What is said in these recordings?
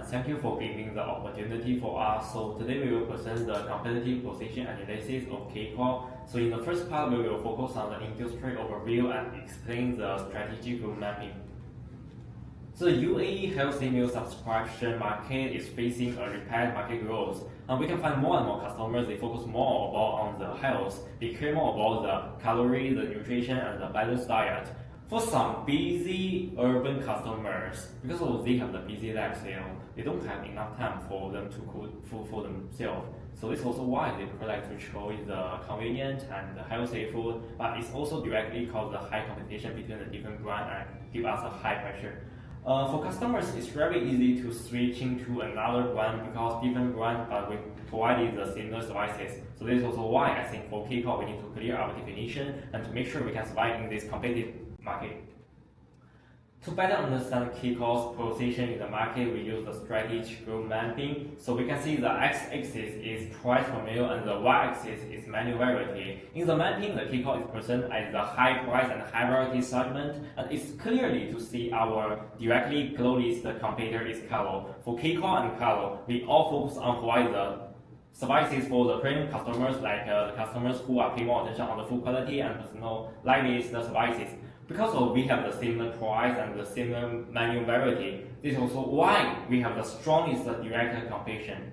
thank you for giving the opportunity for us. So today we will present the competitive position analysis of Kcal. So in the first part, we will focus on the industry overview and explain the strategic road mapping. So the UAE healthy meal subscription market is facing a rapid market growth. And we can find more and more customers, they focus more about on the health, they care more about the calorie, the nutrition, and the balanced diet. For some busy urban customers, because they have the busy lifestyle, they don't have enough time for them to cook food for themselves. So it's also why they prefer to choose the convenient and the healthy food, but it's also directly cause the high competition between the different brands and give us a high pressure. For customers, it's very easy to switching to another brand because different brands we provided the similar services. So this is also why I think for Kcal we need to clear our definition and to make sure we can survive in this competitive market. To better understand Kcal's position in the market, we use the strategic road mapping. So we can see the x-axis is price per meal and the y-axis is menu variety. In the mapping, the Kcal is present as the high price and high variety segment, and it's clearly to see our directly closest competitor is Kcal. For Kcal and Kcal, we all focus on provide the services for the premium customers, like the customers who are paying more attention on the food quality and personalized the services. Because we have the similar price and the similar menu variety, this is also why we have the strongest direct competition.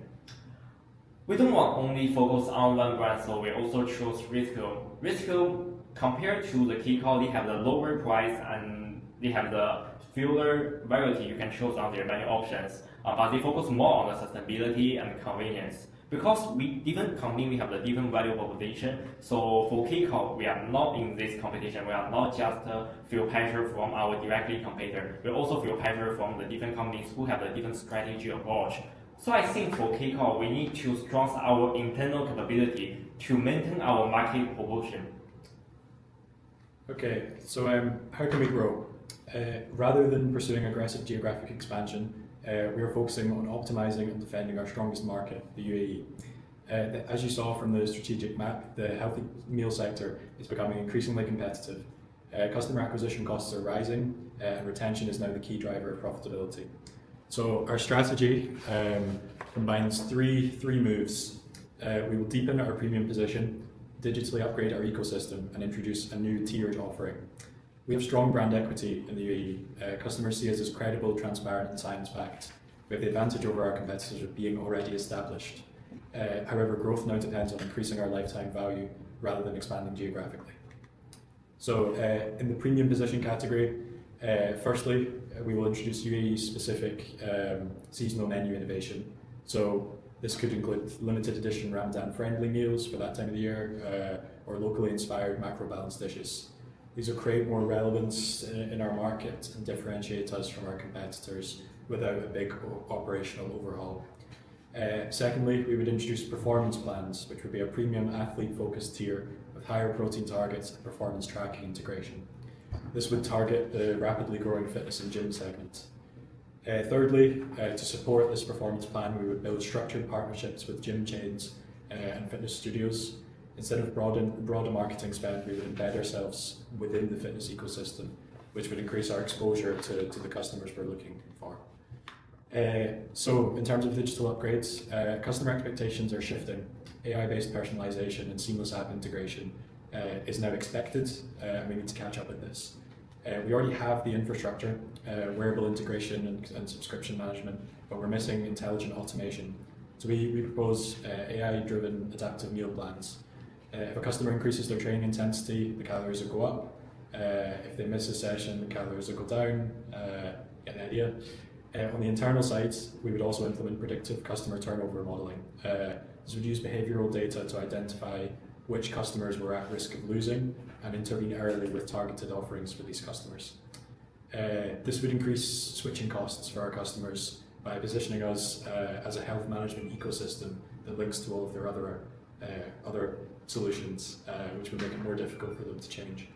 We don't want only focus on one brand, so we also choose Kcal. Kcal, compared to the Kcal, they have the lower price and they have the fewer variety you can choose on their menu options, but they focus more on the sustainability and convenience. Because we different company, we have the different value proposition. So for Kcal, we are not in this competition. We are not just feel pressure from our directly competitor. We also feel pressure from the different companies who have a different strategy approach. So I think for Kcal, we need to strengthen our internal capability to maintain our market proportion. Okay, so how can we grow? Rather than pursuing aggressive geographic expansion, we are focusing on optimizing and defending our strongest market, the UAE. As you saw from the strategic map, the healthy meal sector is becoming increasingly competitive. Customer acquisition costs are rising, and retention is now the key driver of profitability. So our strategy combines three moves. We will deepen our premium position, digitally upgrade our ecosystem, and introduce a new tiered offering. We have strong brand equity in the UAE. Customers see us as credible, transparent, and science-backed. We have the advantage over our competitors of being already established. However, growth now depends on increasing our lifetime value rather than expanding geographically. So in the premium position category, firstly, we will introduce UAE-specific seasonal menu innovation. So this could include limited edition Ramadan-friendly meals for that time of the year, or locally inspired macro-balanced dishes. These will create more relevance in our market and differentiate us from our competitors without a big operational overhaul. Secondly, we would introduce performance plans, which would be a premium athlete-focused tier with higher protein targets and performance tracking integration. This would target the rapidly growing fitness and gym segment. Thirdly, to support this performance plan, we would build structured partnerships with gym chains and fitness studios. Instead of broader marketing spend, we would embed ourselves within the fitness ecosystem, which would increase our exposure to the customers we're looking for. So in terms of digital upgrades, customer expectations are shifting. AI-based personalization and seamless app integration is now expected, and we need to catch up with this. We already have the infrastructure, wearable integration and subscription management, but we're missing intelligent automation. So we propose AI-driven adaptive meal plans. If a customer increases their training intensity, the calories will go up. If they miss a session, the calories will go down. Get the idea. On the internal side, we would also implement predictive customer turnover modeling. This would use behavioral data to identify which customers were at risk of losing and intervene early with targeted offerings for these customers. This would increase switching costs for our customers by positioning us as a health management ecosystem that links to all of their other solutions, which would make it more difficult for them to change.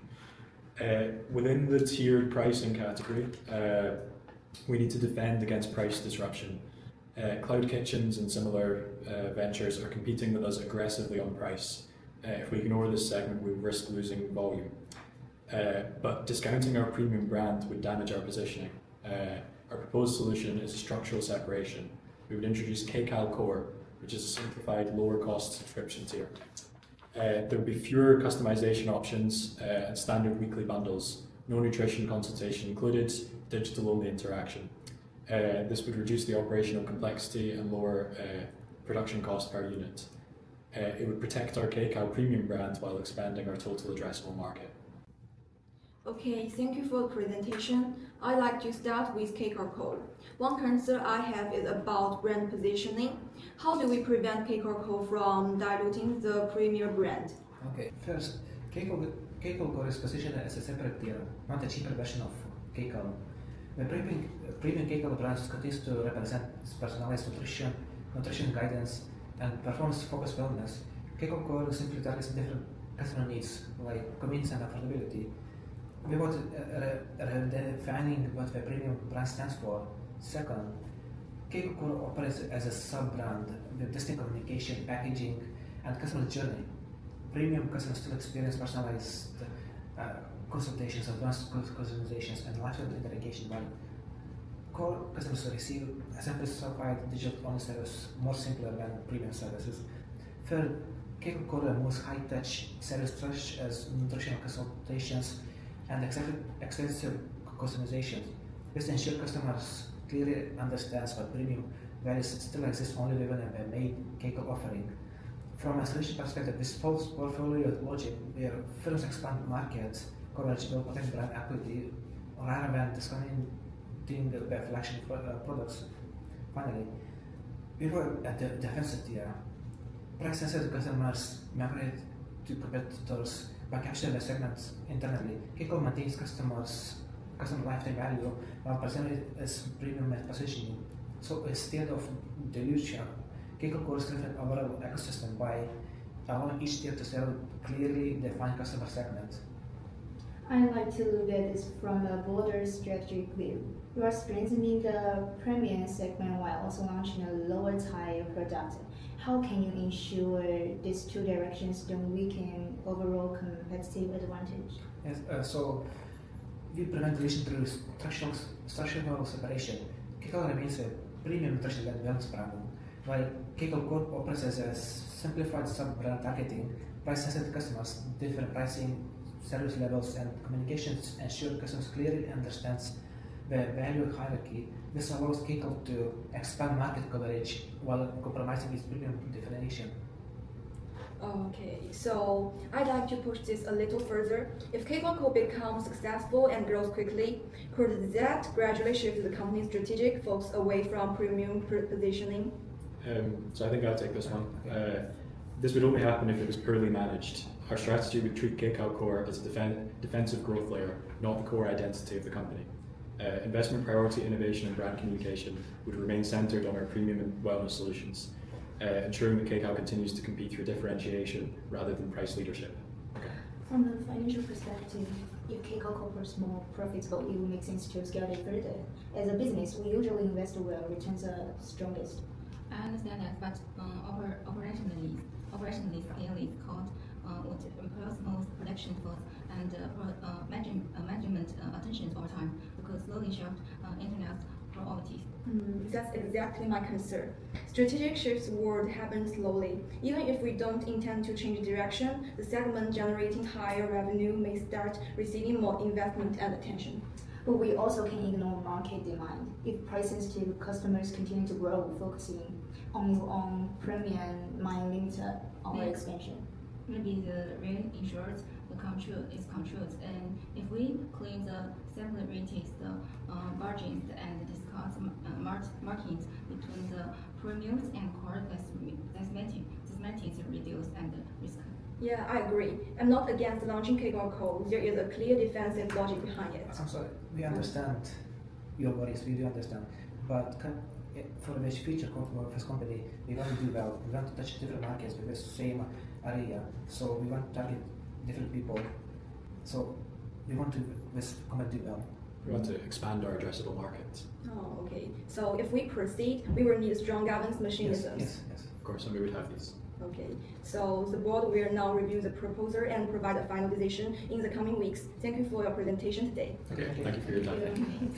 Within the tiered pricing category, we need to defend against price disruption. Cloud kitchens and similar ventures are competing with us aggressively on price. If we ignore this segment, we risk losing volume. But discounting our premium brand would damage our positioning. Our proposed solution is a structural separation. We would introduce Kcal Core, which is a simplified, lower-cost subscription tier. There would be fewer customization options and standard weekly bundles, no nutrition consultation included, digital-only interaction. This would reduce the operational complexity and lower production cost per unit. It would protect our Kcal premium brand while expanding our total addressable market. Okay, thank you for the presentation. I'd like to start with Kcal Core. One concern I have is about brand positioning. How do we prevent Kcal Core from diluting the premier brand? Okay, first, Kcal Core is positioned as a separate tier, not a cheaper version of Kcal. The premium Kcal brand continues to represent personalized nutrition guidance, and performance-focused wellness. Kcal Core simply targets different customer needs, like convenience and affordability. We want redefining what the premium brand stands for. Second, Kcal Core operates as a sub-brand with distinct communication, packaging, and customer journey. Premium customers still experience personalized consultations, advanced customizations, and lifestyle interrogation, while core customers receive a simplified digital-only service, more simpler than premium services. Third, Kcal Core removes high-touch service such as nutritional consultations and extensive customizations. This ensures customers clearly understands what premium values still exist only within a main Kcal offering. From a solution perspective, this false portfolio logic where firms expand market coverage will protect brand equity rather than discounting the flagship products. Finally, we were at the defensive tier. Price-sensitive customers migrate to competitors by capturing the segments internally. Kcal maintains customer lifetime value while presenting its premium positioning. So instead of dilution, Kcal Core strengthens overall ecosystem by allowing each tier to serve clearly defined customer segments. I like to look at this from a broader strategic view. You are strengthening the premium segment while also launching a lower tier product. How can you ensure these two directions don't weaken overall competitive advantage? Yes, so we prevent dilution through structural separation. Kcal remains a premium nutrition-led wellness brand, while Kcal Core operates as a simplified sub-brand targeting price-sensitive customers, different pricing, service levels, and communications ensure customers clearly understands the value hierarchy. This allows Kcal to expand market coverage while compromising its premium differentiation. Okay, so I'd like to push this a little further. If Kcal Core becomes successful and grows quickly, could that gradually shift the company's strategic focus away from premium positioning? So I think I'll take this one. This would only happen if it was poorly managed. Our strategy would treat Kcal Core as a defensive growth layer, not the core identity of the company. Investment priority, innovation, and brand communication would remain centered on our premium and wellness solutions, ensuring that Kcal continues to compete through differentiation rather than price leadership. From a financial perspective, if Kcal Core is more profitable, it will make sense to scale it further. As a business, we usually invest where returns are strongest. I understand that, but operationally, scale is called what requires most production force and management attention over time because slowly shift internet priorities. That's exactly my concern. Strategic shifts would happen slowly. Even if we don't intend to change direction, the segment generating higher revenue may start receiving more investment and attention. But we also can ignore market demand. If price-sensitive customers continue to grow, focusing only on premium might limit our expansion. Maybe the real insurance is controlled, and if we clean the separated margins and discuss markings between the premiums and core, this matters reduce and risk. Yeah, I agree. I'm not against launching Kcal Core. There is a clear defensive logic behind it. I'm sorry, we understand your worries, we do understand, but for the future of this company, we want to do well. We want to touch different markets with the same area, so we want to target different people. So we want to this company do well. We want to expand our addressable market. Oh, okay. So if we proceed, we will need strong governance mechanisms. Yes. Of course, and we would have these. Okay. So the board will now review the proposal and provide a final decision in the coming weeks. Thank you for your presentation today. Okay, thank you for your time.